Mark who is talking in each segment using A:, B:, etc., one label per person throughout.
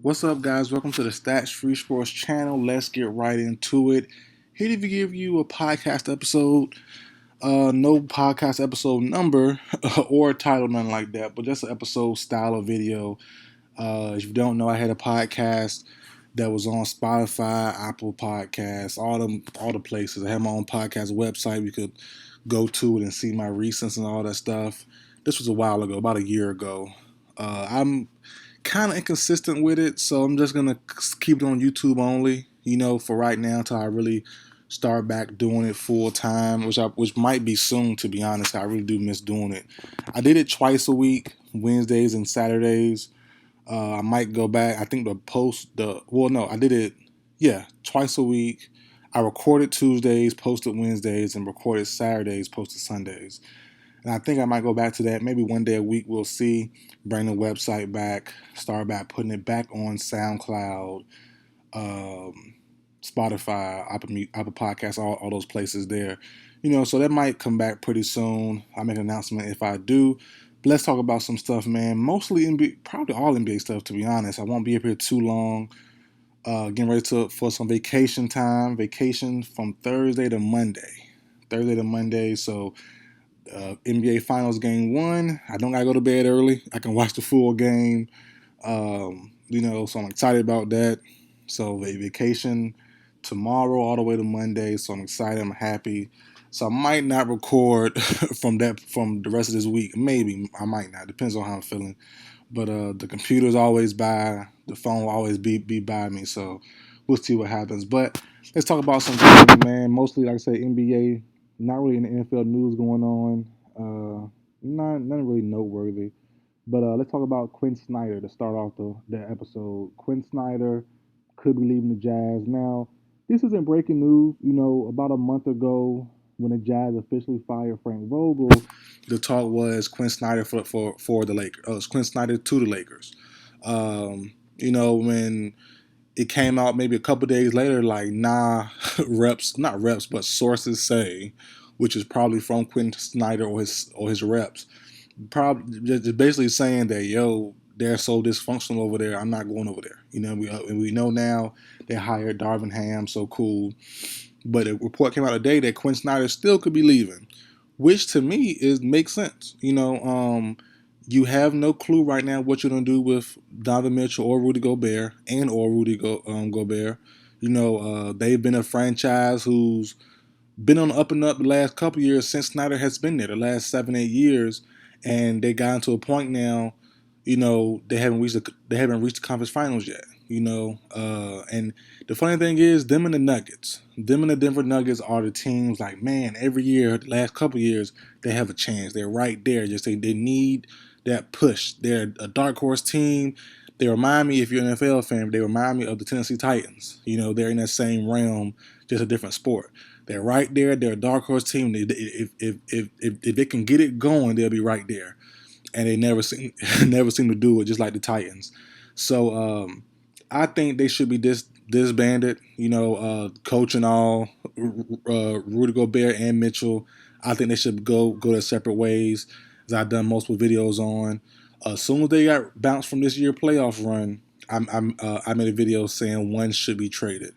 A: What's up, guys? Welcome to the Stats Free Sports channel. Let's get right into it. Here to give you a podcast episode. No podcast episode number or title, nothing like that, but just an episode style of video. If you don't know, I had a podcast that was on Spotify, Apple Podcasts, all the places. I had my own podcast website. You could go to it and see my recents and all that stuff. This was a while ago, about a year ago. I'm kind of inconsistent with it, so I'm just gonna keep it on YouTube only. For right now, until I really start back doing it full time, which might be soon. To be honest, I really do miss doing it. I did it twice a week, Wednesdays and Saturdays. I might go back. I think I did it, yeah, twice a week. I recorded Tuesdays, posted Wednesdays, and recorded Saturdays, posted Sundays. And I think I might go back to that. Maybe one day a week, we'll see. Bring the website back, start back putting it back on SoundCloud, um, Spotify, Apple Podcasts, all those places there. So that might come back pretty soon. I'll make an announcement if I do. But let's talk about some stuff, man. Mostly NBA, probably all NBA stuff, to be honest. I won't be up here too long. Getting ready for some vacation time. Vacation from Thursday to Monday. So NBA Finals Game 1. I don't gotta go to bed early. I can watch the full game. So I'm excited about that. So vacation tomorrow all the way to Monday. So I'm excited. I'm happy. So I might not record from the rest of this week. Maybe I might not. Depends on how I'm feeling. But the computer's always by. The phone will always be by me. So we'll see what happens. But let's talk about some games, man. Mostly, like I say, NBA. Not really any NFL news going on. Nothing really noteworthy. But let's talk about Quin Snyder to start off the episode. Quin Snyder could be leaving the Jazz. Now, this isn't breaking news. About a month ago, when the Jazz officially fired Frank Vogel, the talk was Quin Snyder for the Lakers. It was Quin Snyder to the Lakers. When it came out maybe a couple days later, like, nah, not reps, but sources say, which is probably from Quin Snyder or his reps, probably just basically saying that, yo, they're so dysfunctional over there, I'm not going over there. We know now they hired Darvin Ham, so cool. But a report came out today that Quin Snyder still could be leaving, which to me makes sense. You have no clue right now what you're gonna do with Donovan Mitchell or Rudy Gobert Gobert. They've been a franchise who's been on the up and up the last couple years since Snyder has been there, the last 7-8 years, and they got into a point now. They haven't reached the conference finals yet. And the funny thing is, them and the Denver Nuggets are the teams. Like, man, every year, the last couple years, they have a chance. They're right there. Just they need that push. They're a dark horse team. They remind me, if you're an NFL fan, they remind me of the Tennessee Titans. They're in that same realm, just a different sport. They're right there. They're a dark horse team. If they can get it going, they'll be right there. And they never seem never seem to do it, just like the Titans. So I think they should be disbanded. Coach and all, Rudy Gobert and Mitchell. I think they should go their separate ways, as I've done multiple videos on. As soon as they got bounced from this year playoff run, I made a video saying one should be traded.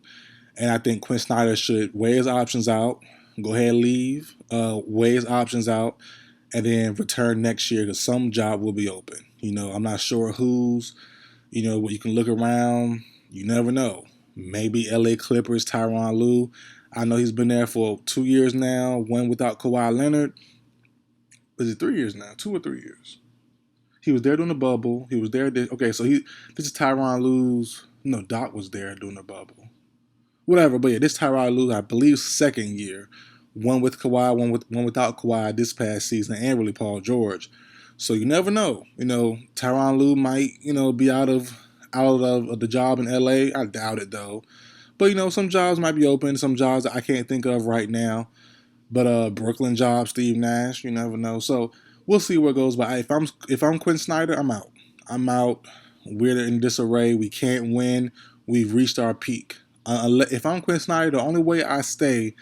A: And I think Quin Snyder should weigh his options out, go ahead and leave, weigh his options out, and then return next year, because some job will be open. I'm not sure whose. You can look around. You never know. Maybe LA Clippers, Tyronn Lue. I know he's been there for 2 years now, one without Kawhi Leonard. Is it 3 years now? 2 or 3 years? He was there during the bubble. He was there. Okay, so this is Tyronn Lue's. No, Doc was there during the bubble. Whatever, but yeah, this Tyronn Lue, I believe, second year. One with Kawhi, one without Kawhi this past season, and really Paul George. So you never know. Tyronn Lue might, be out of the job in LA. I doubt it though. But some jobs might be open, some jobs that I can't think of right now. But Brooklyn job, Steve Nash, you never know. So we'll see where it goes. But if I'm Quin Snyder, I'm out. I'm out. We're in disarray. We can't win. We've reached our peak. If I'm Quin Snyder, the only way I stay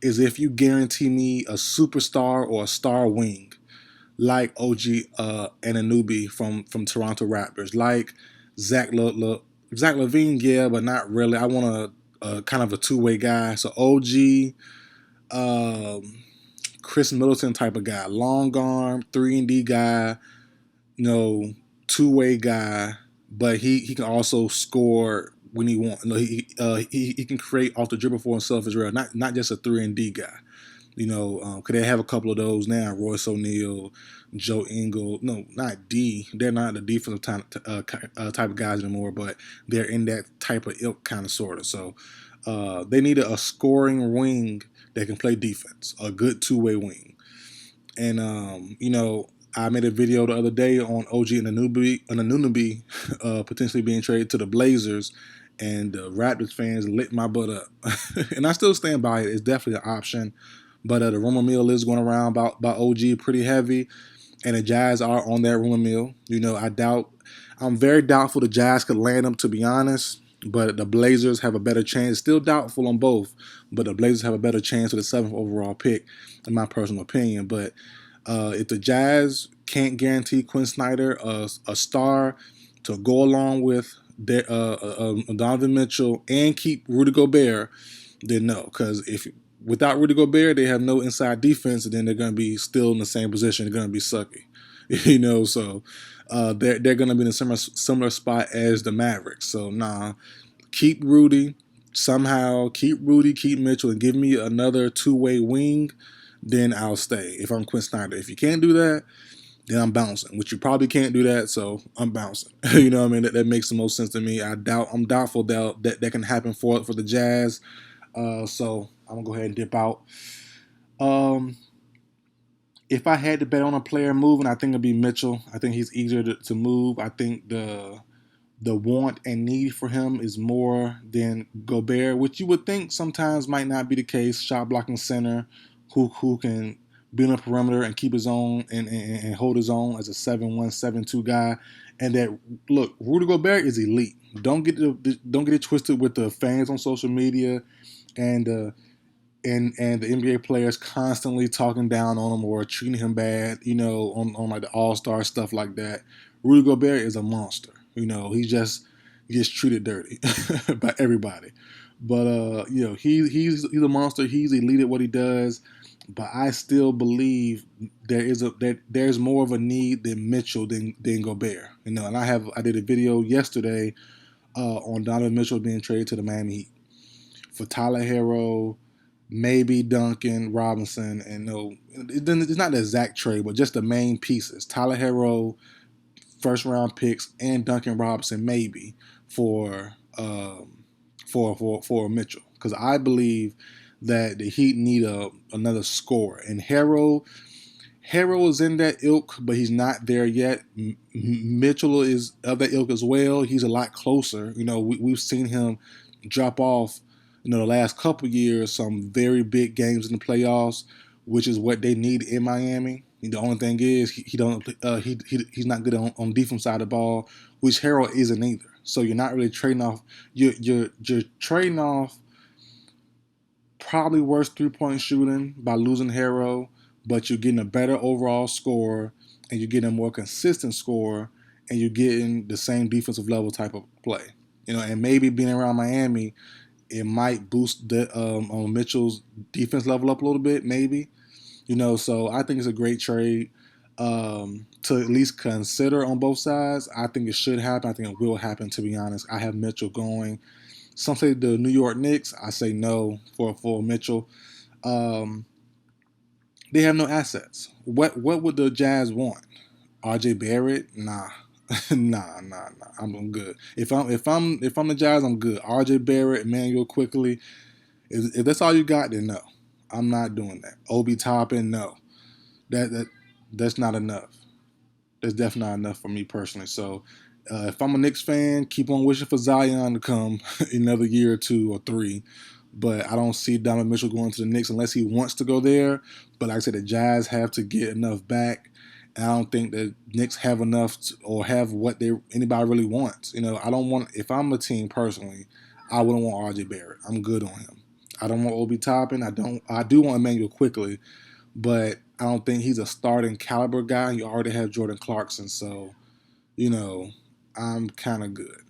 A: is if you guarantee me a superstar or a star wing, like OG Anunoby from Toronto Raptors, like Zach Zach Levine, yeah, but not really. I want a kind of a two-way guy. So OG, um, Chris Middleton type of guy, long arm, 3-and-D guy, you know, two-way guy, but he can also score when he wants. You know, he can create off the dribble for himself as well. Not just a 3-and-D guy. You know, could they have a couple of those now? Royce O'Neal, Joe Ingles. No, not D. They're not the defensive type of guys anymore, but they're in that type of ilk kind of sort of. So they need a scoring wing that can play defense, a good two-way wing. And you know, I made a video the other day on OG and Anunoby potentially being traded to the Blazers, and the Raptors fans lit my butt up, and I still stand by it. It's definitely an option, but the rumor mill is going around about OG pretty heavy, and the Jazz are on that rumor mill. You know, I'm very doubtful the Jazz could land him, to be honest. But the Blazers have a better chance. Still doubtful on both, but the Blazers have a better chance with the seventh overall pick, in my personal opinion. But if the Jazz can't guarantee Quin Snyder a star to go along with Donovan Mitchell and keep Rudy Gobert, then no. Because if without Rudy Gobert, they have no inside defense, and then they're going to be still in the same position. They're going to be sucky, you know. So they're going to be in a similar spot as the Mavericks. So nah, keep Rudy somehow. Keep Rudy, keep Mitchell, and give me another two-way wing. Then I'll stay if I'm Quin Snyder. If you can't do that, then I'm bouncing. Which you probably can't do that, so I'm bouncing. You know what I mean? That makes the most sense to me. I'm doubtful that can happen for the Jazz. So I'm gonna go ahead and dip out. Um, if I had to bet on a player moving, I think it'd be Mitchell. I think he's easier to move. I think the want and need for him is more than Gobert, which you would think sometimes might not be the case. Shot blocking center who can be on the perimeter and keep his own and hold his own as a 7-1, 7-2 guy. And that look, Rudy Gobert is elite. Don't get it twisted with the fans on social media and and the NBA players constantly talking down on him or treating him bad, you know, on like the All-Star stuff like that. Rudy Gobert is a monster. You know, he gets treated dirty by everybody. But you know, he's a monster. He's elite at what he does. But I still believe there's more of a need than Mitchell than Gobert. You know, and I did a video yesterday on Donovan Mitchell being traded to the Miami Heat for Tyler Hero, maybe Duncan Robinson, and no, it's not the exact trade, but just the main pieces. Tyler Hero, first round picks, and Duncan Robinson maybe for for Mitchell, because I believe that the Heat need another scorer, and Hero is in that ilk, but he's not there yet. Mitchell is of that ilk as well. He's a lot closer. You know, we've seen him drop off, you know, the last couple years, some very big games in the playoffs, which is what they need in Miami. The only thing is he don't he's not good on defense side of the ball, which Harold isn't either. So you're not really trading off. You're trading off probably worse 3-point shooting by losing Hero, but you're getting a better overall score, and you're getting a more consistent score, and you're getting the same defensive level type of play. You know, and maybe being around Miami, it might boost the on Mitchell's defense level up a little bit, maybe. You know, so I think it's a great trade to at least consider on both sides. I think it should happen. I think it will happen. To be honest, I have Mitchell going. Some say the New York Knicks. I say no for Mitchell. Um, they have no assets. What would the Jazz want? R.J. Barrett? Nah. Nah. I'm good. If I'm the Jazz, I'm good. R.J. Barrett, Emmanuel quickly. If that's all you got, then no. I'm not doing that. Obi Toppin, no. That's not enough. That's definitely not enough for me personally. So if I'm a Knicks fan, keep on wishing for Zion to come another year or two or three. But I don't see Donovan Mitchell going to the Knicks unless he wants to go there. But like I said, the Jazz have to get enough back. And I don't think the Knicks have enough or have what anybody really wants. You know, I don't want. If I'm a team personally, I wouldn't want R.J. Barrett. I'm good on him. I don't want Obi Toppin. I do want Emmanuel quickly, but I don't think he's a starting caliber guy. You already have Jordan Clarkson, so you know I'm kind of good.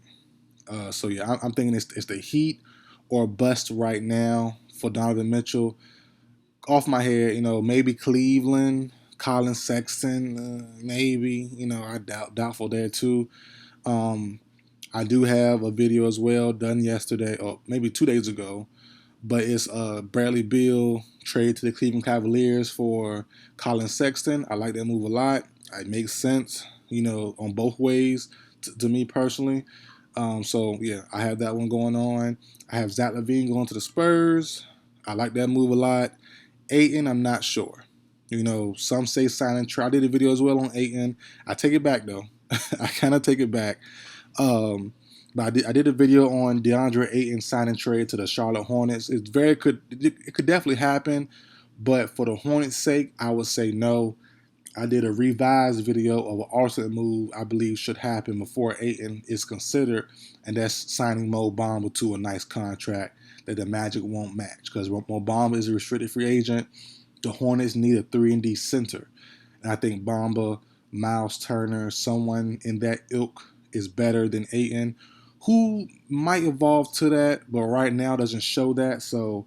A: So yeah, I'm thinking it's the Heat or bust right now for Donovan Mitchell. Off my head, maybe Cleveland, Colin Sexton, maybe. I doubtful there too. Um, I do have a video as well done yesterday, or maybe 2 days ago, but it's Bradley Beal trade to the Cleveland Cavaliers for Colin Sexton. I like that move a lot. It makes sense, on both ways to me personally. So yeah, I have that one going on. I have Zach LaVine going to the Spurs. I like that move a lot. Ayton, I'm not sure. Some say sign and trade. I did a video as well on Ayton. I take it back though. I kind of take it back. Um, but I did a video on DeAndre Ayton sign and trade to the Charlotte Hornets. It could definitely happen, but for the Hornets' sake, I would say no. I did a revised video of an alternate move I believe should happen before Ayton is considered, and that's signing Mo Bamba to a nice contract that the Magic won't match because Mo Bamba is a restricted free agent. The Hornets need a 3-and-D center, and I think Bamba, Miles Turner, someone in that ilk is better than Ayton, who might evolve to that, but right now doesn't show that. So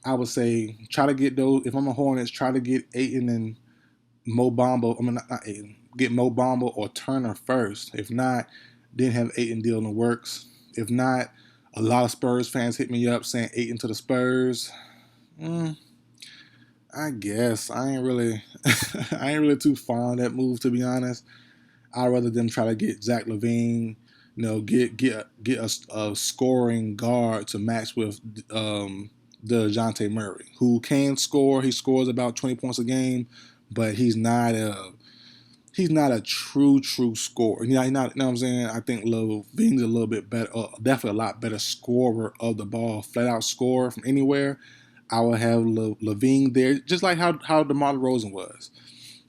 A: I would say try to get those. If I'm a Hornets, try to get Ayton and Mo Bamba. I mean, not Ayton. Get Mo Bamba or Turner first. If not, then have Ayton deal in the works. If not, a lot of Spurs fans hit me up saying Ayton to the Spurs. I guess I ain't really, I ain't really too fond of that move to be honest. I'd rather them try to get Zach LaVine, get a scoring guard to match with DeJounte Murray, who can score. He scores about 20 points a game, but he's not a true scorer. He's not, you know what I'm saying? I think LaVine's a little bit better, definitely a lot better scorer of the ball, flat out scorer from anywhere. I would have LaVine there, just like how DeMar DeRozan was.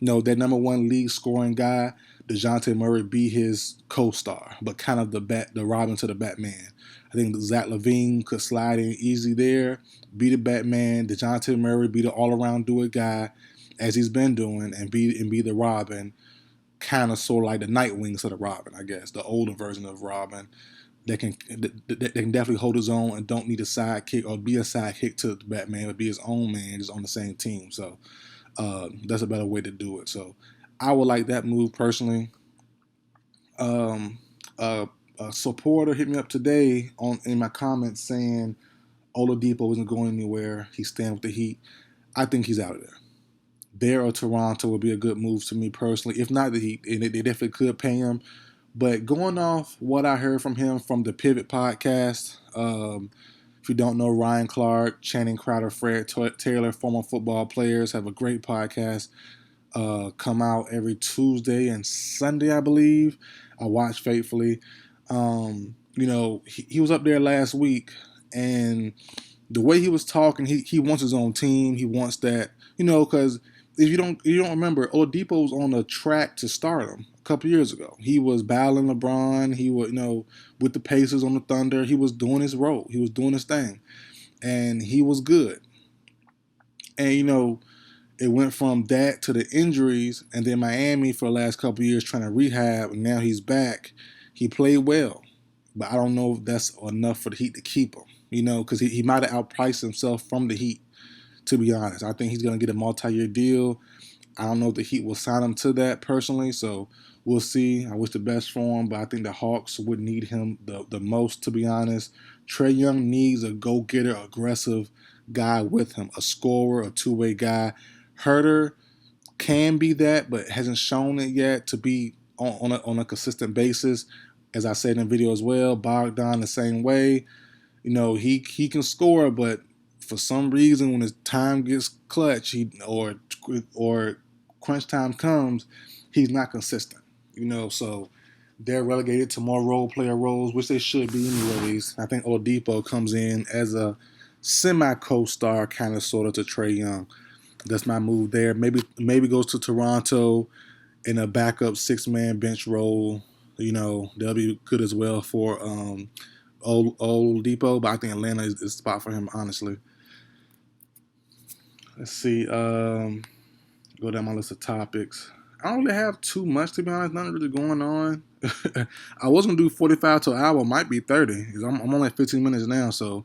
A: That number one league scoring guy, DeJounte Murray be his co-star, but kind of the Robin to the Batman. I think Zach LaVine could slide in easy there, be the Batman. DeJounte Murray be the all-around do it guy, as he's been doing, and be the Robin, kind of sort of like the Nightwing to the Robin, I guess, the older version of Robin that can definitely hold his own and don't need a sidekick or be a sidekick to the Batman, but be his own man, just on the same team. So that's a better way to do it. So I would like that move personally. Um, a supporter hit me up today in my comments saying Oladipo isn't going anywhere. He's staying with the Heat. I think he's out of there. There or Toronto would be a good move to me personally. If not the Heat, and they definitely could pay him. But going off what I heard from him from the Pivot podcast, if you don't know, Ryan Clark, Channing Crowder, Fred Taylor, former football players, have a great podcast. Come out every Tuesday and Sunday, I believe. I watch faithfully. He was up there last week, and the way he was talking, he wants his own team. He wants that, because if you don't remember, Oladipo was on the track to stardom a couple years ago. He was battling LeBron. He was, with the Pacers on the Thunder. He was doing his role. He was doing his thing, and he was good. And it went from that to the injuries, and then Miami for the last couple of years trying to rehab, and now he's back. He played well, but I don't know if that's enough for the Heat to keep him, because he might have outpriced himself from the Heat, to be honest. I think he's going to get a multi-year deal. I don't know if the Heat will sign him to that personally, so we'll see. I wish the best for him, but I think the Hawks would need him the most, to be honest. Trae Young needs a go-getter, aggressive guy with him, a scorer, a two-way guy. Herter can be that, but hasn't shown it yet to be on a consistent basis. As I said in the video as well, Bogdan the same way. He can score, but for some reason, when his time gets clutch, or crunch time comes, he's not consistent. So they're relegated to more role player roles, which they should be anyways. I think Oladipo comes in as a semi co-star, kind of sort of to Trae Young. That's my move there. Maybe goes to Toronto in a backup 6-man bench role. They'll be good as well for Oladipo, but I think Atlanta is the spot for him, honestly. Let's see. Go down my list of topics. I don't really have too much, to be honest. Nothing really going on. I was gonna do 45 to an hour, might be 30. Cause I'm only at 15 minutes now, so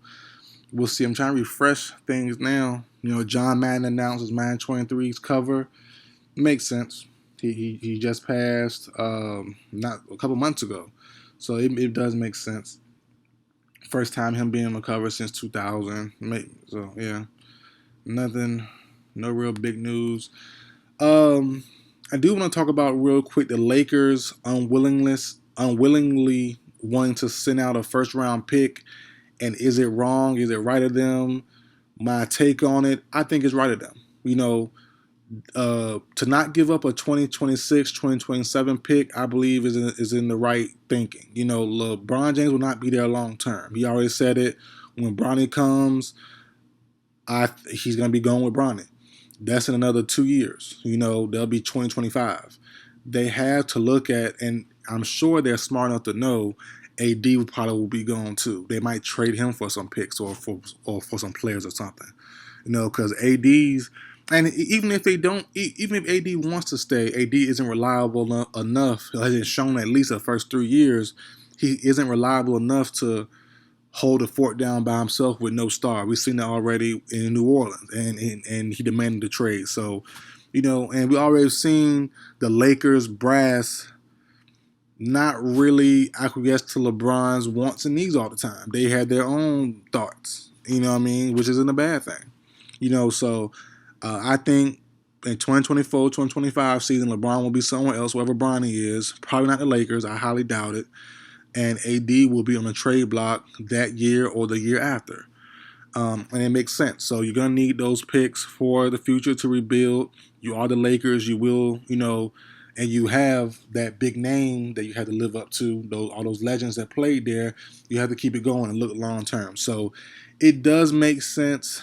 A: we'll see. I'm trying to refresh things now. You know, John Madden announces Madden 23's cover. Makes sense. He just passed not a couple months ago, so it does make sense. First time him being on the cover since 2000. So yeah, nothing, no real big news. Um, I do want to talk about real quick the Lakers' unwillingly wanting to send out a first round pick, and is it wrong? Is it right of them? My take on it, I think it's right of them. You know, to not give up a 2026, 2027 pick, I believe is in the right thinking. You know, LeBron James will not be there long term. He already said it. When Bronny comes, he's going to be going with Bronny. That's in another 2 years. You know, they'll be 2025. They have to look at, and I'm sure they're smart enough to know, AD probably will be gone too. They might trade him for some picks or for some players or something. You know, because AD's, and even if they don't, even if AD wants to stay, AD isn't reliable enough. He hasn't shown at least the first 3 years he isn't reliable enough to hold the fort down by himself with no star. We've seen that already in New Orleans, and he demanded the trade. So, you know, and we already seen the Lakers brass not really acquiesce to LeBron's wants and needs all the time. They had their own thoughts, you know what I mean, which isn't a bad thing. You know, so I think in 2024, 2025 season, LeBron will be somewhere else, wherever Bronny is. Probably not the Lakers. I highly doubt it. And AD will be on the trade block that year or the year after. And it makes sense. So you're going to need those picks for the future to rebuild. You are the Lakers. You will, you know, and you have that big name that you have to live up to. All those legends that played there. You have to keep it going and look long term. So it does make sense.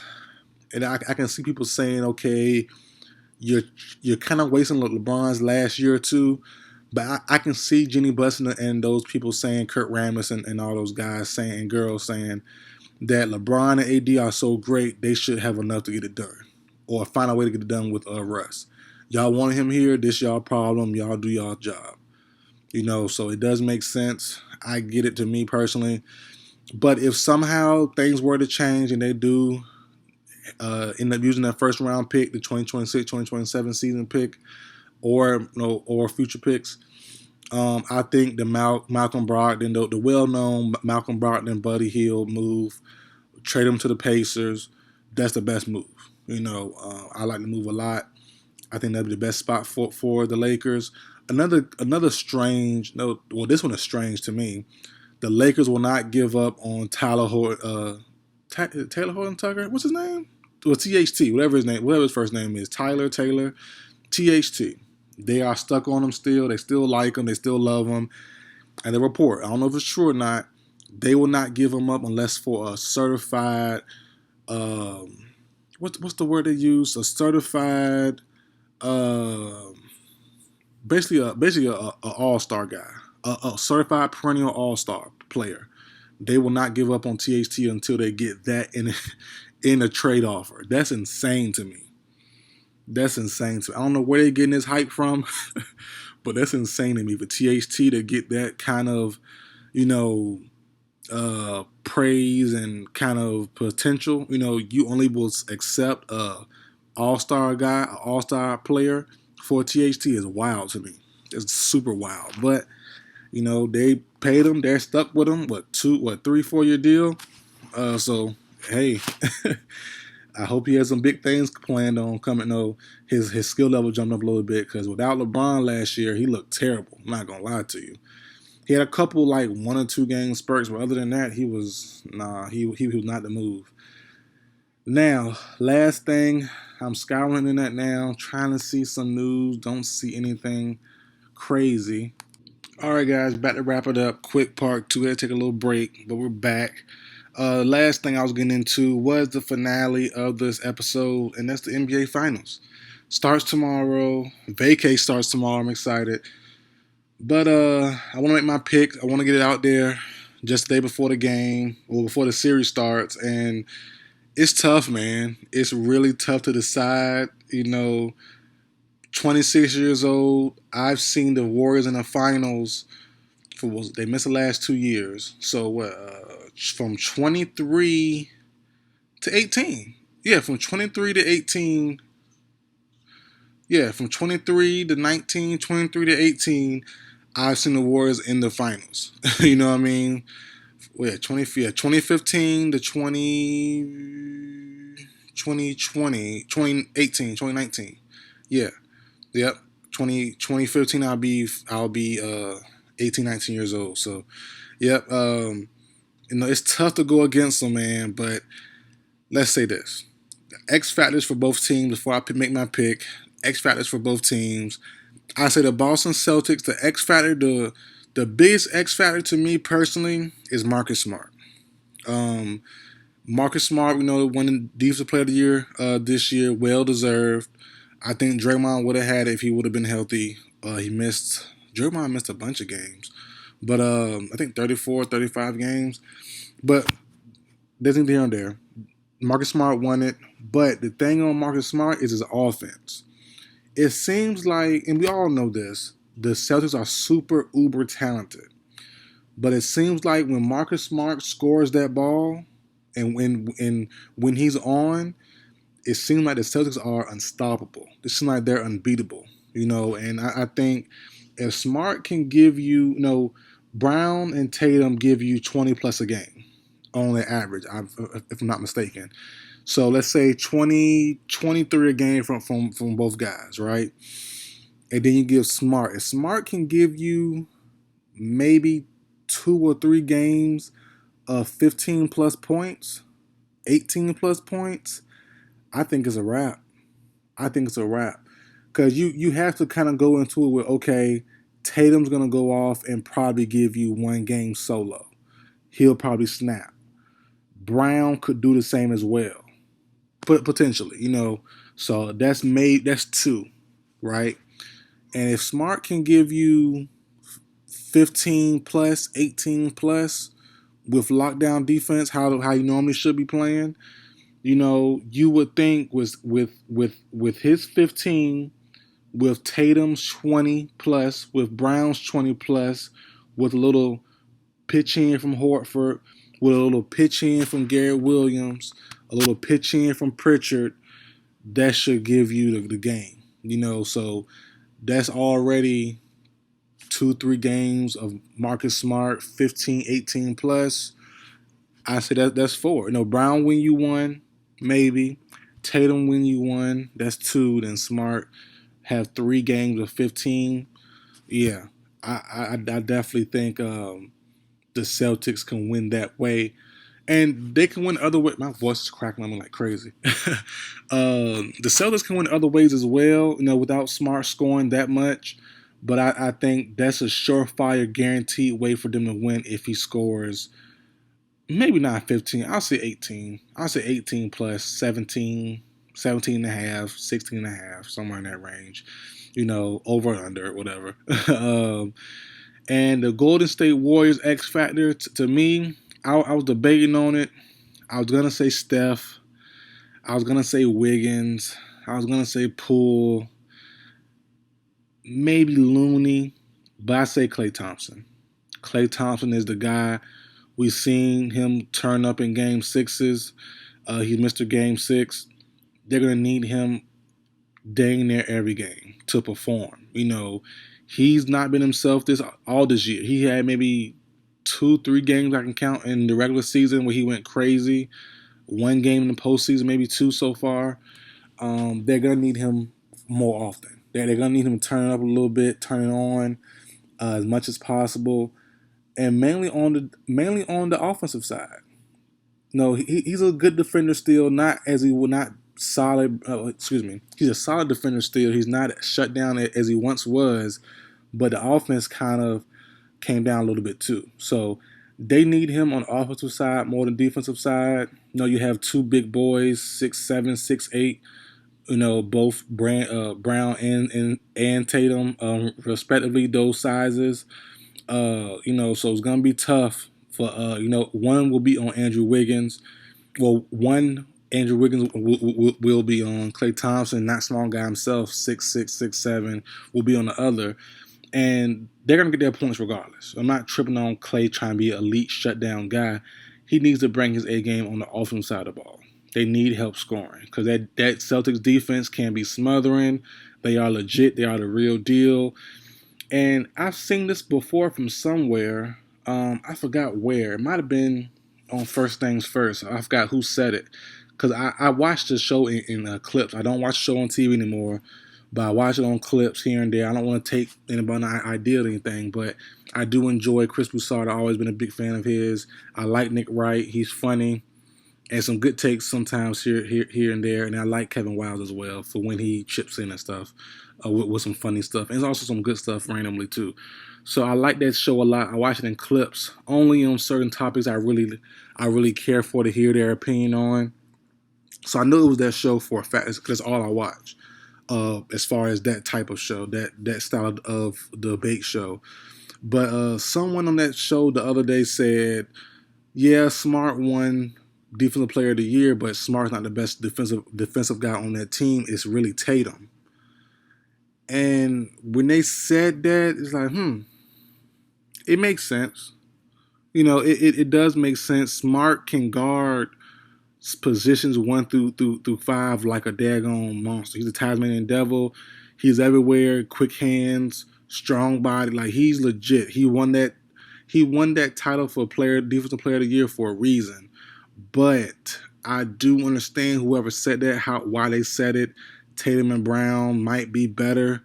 A: And I can see people saying, okay, you're kind of wasting LeBron's last year or two. But I can see Jenny Buston and those people saying, Kurt Rambis and all those guys saying, and girls saying, that LeBron and AD are so great, they should have enough to get it done. Or find a way to get it done with Russ. Y'all wanted him here, this y'all problem, y'all do y'all job. You know, so it does make sense. I get it, to me personally. But if somehow things were to change and they do end up using that first round pick, the 2026, 2027 season pick, or future picks, I think the Malcolm Brogdon, the well-known Malcolm Brogdon, Buddy Hield move, trade him to the Pacers, that's the best move. You know, I like the move a lot. I think that'd be the best spot for the Lakers. Another strange, no, well, this one is strange to me. The Lakers will not give up on Taylor Horton Tucker. What's his name? Well, THT, whatever his first name is, Taylor, THT. They are stuck on him still. They still like him. They still love him. And the report, I don't know if it's true or not, they will not give him up unless for a certified, what's the word they use? A certified, uh, basically a all-star guy, a certified perennial all-star player. They will not give up on THT until they get that in a trade offer. That's insane to me. That's insane to me. I don't know where they're getting this hype from, but that's insane to me for THT to get that kind of, you know, praise and kind of potential. You know, you only will accept a all-star guy, an all-star player for THT is wild to me. It's super wild. But, you know, they paid him. They're stuck with him. 3, 4 year deal? So, hey, I hope he has some big things planned on coming. No, his skill level jumped up a little bit because without LeBron last year, he looked terrible. I'm not going to lie to you. He had a couple like 1 or 2 game spurts, but other than that, he was not the move. Now, last thing, I'm scouring the internet now, trying to see some news. Don't see anything crazy. All right, guys, back to wrap it up. Quick part 2. Had to take a little break, but we're back. Last thing I was getting into was the finale of this episode, and that's the NBA Finals. Starts tomorrow. Vacay starts tomorrow. I'm excited. But I want to make my pick. I want to get it out there just the day before the game or before the series starts. And it's tough, man. It's really tough to decide. You know, 26 years old. I've seen the Warriors in the finals for they missed the last 2 years. So what? From 23 to 18. Yeah, from 23 to 18. Yeah, from 23 to 19, 23 to 18, I've seen the Warriors in the finals. You know what I mean? Well, yeah, 2015 to 2020, 2018, 2019. Yeah. Yep. 2015 I'll be 18, 19 years old. So, yep, it's tough to go against them, man, but let's say this. X factors for both teams before I make my pick. X factors for both teams. I say the Boston Celtics, the X factor, the biggest X factor to me personally is Marcus Smart. Um, Marcus Smart, won the Defensive Player of the Year this year, well deserved. I think Draymond would have had it if he would have been healthy. Draymond missed a bunch of games, but I think 34, 35 games. But there's nothing here and there. Marcus Smart won it, but the thing on Marcus Smart is his offense. It seems like, and we all know this, the Celtics are super uber talented. But it seems like when Marcus Smart scores that ball, and when he's on, it seems like the Celtics are unstoppable. It seems like they're unbeatable. And I think if Smart can give Brown and Tatum give you 20 plus a game on the average, if I'm not mistaken. So let's say 20, 23 a game from both guys, right? And then you give Smart. If Smart can give you maybe 2 or 3 games of 15 plus points, 18 plus points, I think it's a wrap. I think it's a wrap. Because you have to kind of go into it with, okay, Tatum's going to go off and probably give you 1 game solo. He'll probably snap. Brown could do the same as well. But potentially. So that's 2, right? And if Smart can give you 15 plus, 18 plus with lockdown defense, how you normally should be playing, you would think with his 15, with Tatum's 20 plus, with Brown's 20 plus, with a little pitch in from Horford, with a little pitch in from Garrett Williams, a little pitch in from Pritchard, that should give you the game. So that's already 2, 3 games of Marcus Smart, 15, 18 plus. I say that's 4. Brown win you 1, maybe. Tatum win you 1, that's 2. Then Smart have 3 games of 15. Yeah, I definitely think the Celtics can win that way. And they can win other ways. My voice is cracking on me like crazy. The Celtics can win other ways as well, without Smart scoring that much. But I think that's a surefire, guaranteed way for them to win if he scores maybe not 15. I'll say 18. I'll say 18 plus 17, 17 and a half, 16 and a half, somewhere in that range. Over or under, whatever. And the Golden State Warriors X Factor, to me, I was debating on it. I was going to say Steph. I was going to say Wiggins. I was going to say Poole. Maybe Looney. But I say Klay Thompson. Klay Thompson is the guy. We've seen him turn up in Game 6s. He's Mr. Game 6. They're going to need him dang near every game to perform. He's not been himself all this year. He had maybe 2, 3 games I can count in the regular season where he went crazy. 1 game in the postseason, maybe 2 so far. They're going to need him more often. They're going to need him to turn it up a little bit, turn it on as much as possible, and mainly on the offensive side. No, he's a good defender still, not solid. He's a solid defender still. He's not shut down as he once was, but the offense kind of came down a little bit too. So they need him on the offensive side more than defensive side. You have 2 big boys, 6'7", 6'8", both Brown and Tatum, respectively, those sizes. So it's gonna be tough for one will be on Andrew Wiggins. Well, one Andrew Wiggins will be on. Klay Thompson, not small guy himself, 6'6", 6'7", will be on the other. And they're going to get their points regardless. I'm not tripping on Klay trying to be an elite shutdown guy. He needs to bring his A game on the offensive side of the ball. They need help scoring because that Celtics defense can be smothering. They are legit. They are the real deal. And I've seen this before from somewhere. I forgot where. It might have been on First Things First. I forgot who said it. Because I watched the show in clips. I don't watch the show on TV anymore, but I watch it on clips here and there. I don't want to take anybody's idea or anything, but I do enjoy Chris Broussard. I've always been a big fan of his. I like Nick Wright. He's funny. And some good takes sometimes here and there. And I like Kevin Wiles as well for when he chips in and stuff with some funny stuff. And there's also some good stuff randomly too. So I like that show a lot. I watch it in clips only on certain topics I really care for to hear their opinion on. So I knew it was that show for a fact because that's all I watch. As far as that type of show, that style of debate show. But someone on that show the other day said, yeah, Smart won Defensive Player of the Year, but Smart's not the best defensive guy on that team. It's really Tatum. And when they said that, it's like, it makes sense. You know, it does make sense. Smart can guard positions 1 through 5 like a daggone monster. He's a Tasmanian devil. He's everywhere. Quick hands, strong body. Like he's legit. He won that title for defensive player of the year for a reason. But I do understand whoever said that, why they said it. Tatum and Brown might be better.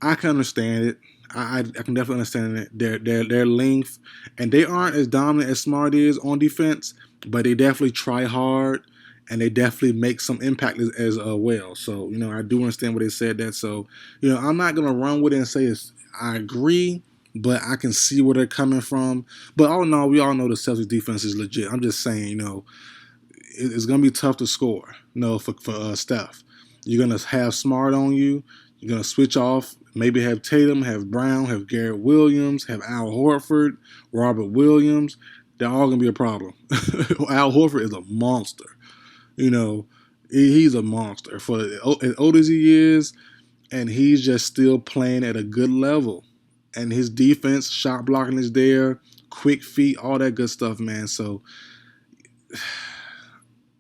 A: I can understand it. I can definitely understand it. Their length, and they aren't as dominant as Smart is on defense, but they definitely try hard, and they definitely make some impact as well. So I do understand what they said that. So I'm not gonna run with it and say I agree, but I can see where they're coming from. But all in all, we all know the Celtics defense is legit. I'm just saying, it's gonna be tough to score. For Steph, you're gonna have Smart on you. You're going to switch off, maybe have Tatum, have Brown, have Garrett Williams, have Al Horford, Robert Williams. They're all going to be a problem. Al Horford is a monster. He's a monster for as old as he is, and he's just still playing at a good level. And his defense, shot blocking is there, quick feet, all that good stuff, man. So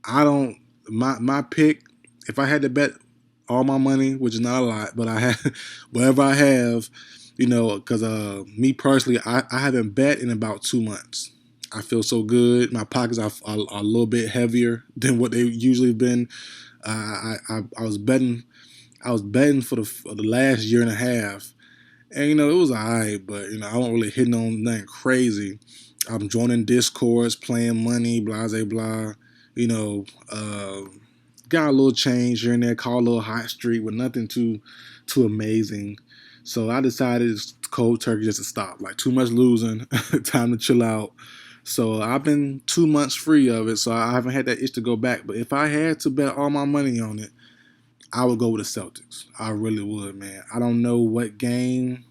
A: my pick, if I had to bet all my money, which is not a lot, but I have whatever I have, because me personally, I haven't bet in about 2 months. I feel so good. My pockets are a little bit heavier than what they usually been. I was betting for the last year and a half, and it was alright, but I wasn't really hitting on nothing crazy. I'm joining Discords, playing money, blah blah blah. Got a little change here and there, caught a little hot streak with nothing too amazing. So I decided it's cold turkey just to stop. Like too much losing, time to chill out. So I've been 2 months free of it, so I haven't had that itch to go back. But if I had to bet all my money on it, I would go with the Celtics. I really would, man. I don't know what game.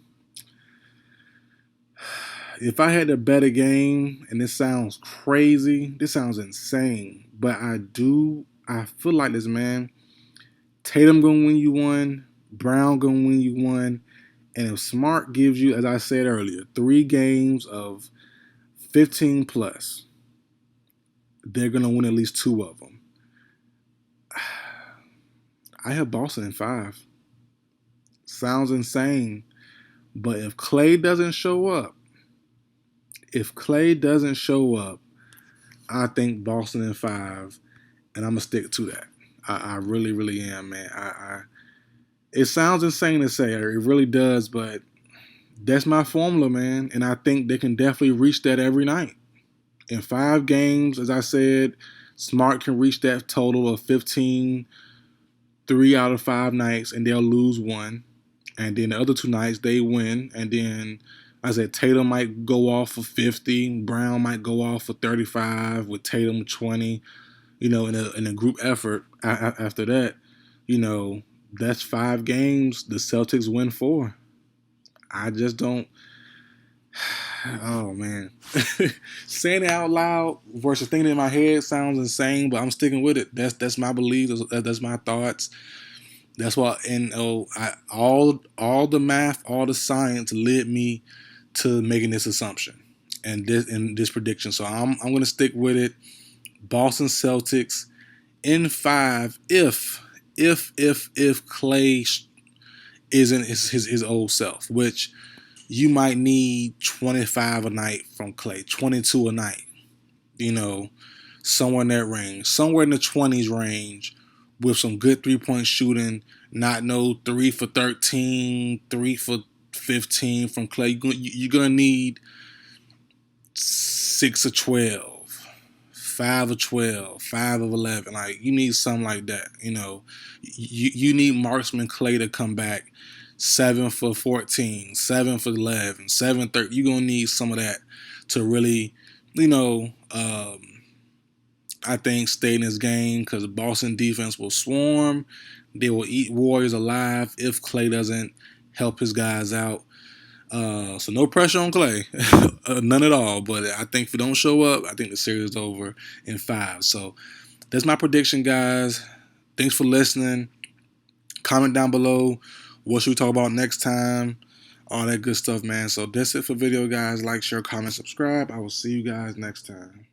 A: If I had to bet a game, and this sounds crazy, this sounds insane, but I feel like this, man. Tatum gonna win you one, Brown gonna win you one, and if Smart gives you, as I said earlier, 3 games of 15 plus, they're gonna win at least 2 of them. I have Boston in 5. Sounds insane, but if Klay doesn't show up, I think Boston in 5, and I'm gonna stick to that. I really, really am, man. It sounds insane to say, it really does, but that's my formula, man. And I think they can definitely reach that every night. In 5 games, as I said, Smart can reach that total of 15, 3 out of 5 nights, and they'll lose 1. And then the other 2 nights, they win. And then, I said, Tatum might go off for 50. Brown might go off for 35 with Tatum 20. In a group effort after that, that's 5 games. The Celtics win 4. I just don't. Oh man, saying it out loud versus thinking it in my head sounds insane, but I'm sticking with it. That's my belief. That's my thoughts. That's why, and all the math, all the science led me to making this assumption and this prediction. So I'm gonna stick with it. Boston Celtics in five if Clay isn't his old self, which you might need 25 a night from Clay, 22 a night, you know, somewhere in that range, somewhere in the 20s range with some good 3-point shooting, not no 3 for 13, 3 for 15 from Clay. You're going to need 6 of 12, 5 of 12, 5 of 11. Like, you need something like that. You need Marksman Clay to come back 7 for 14, 7 for 11, 7 30. You're going to need some of that to really, I think, stay in this game because Boston defense will swarm. They will eat Warriors alive if Clay doesn't help his guys out. So no pressure on Clay, none at all. But I think if he don't show up, I think the series is over in 5. So that's my prediction, guys. Thanks for listening. Comment down below. What should we talk about next time? All that good stuff, man. So that's it for video, guys. Like, share, comment, subscribe. I will see you guys next time.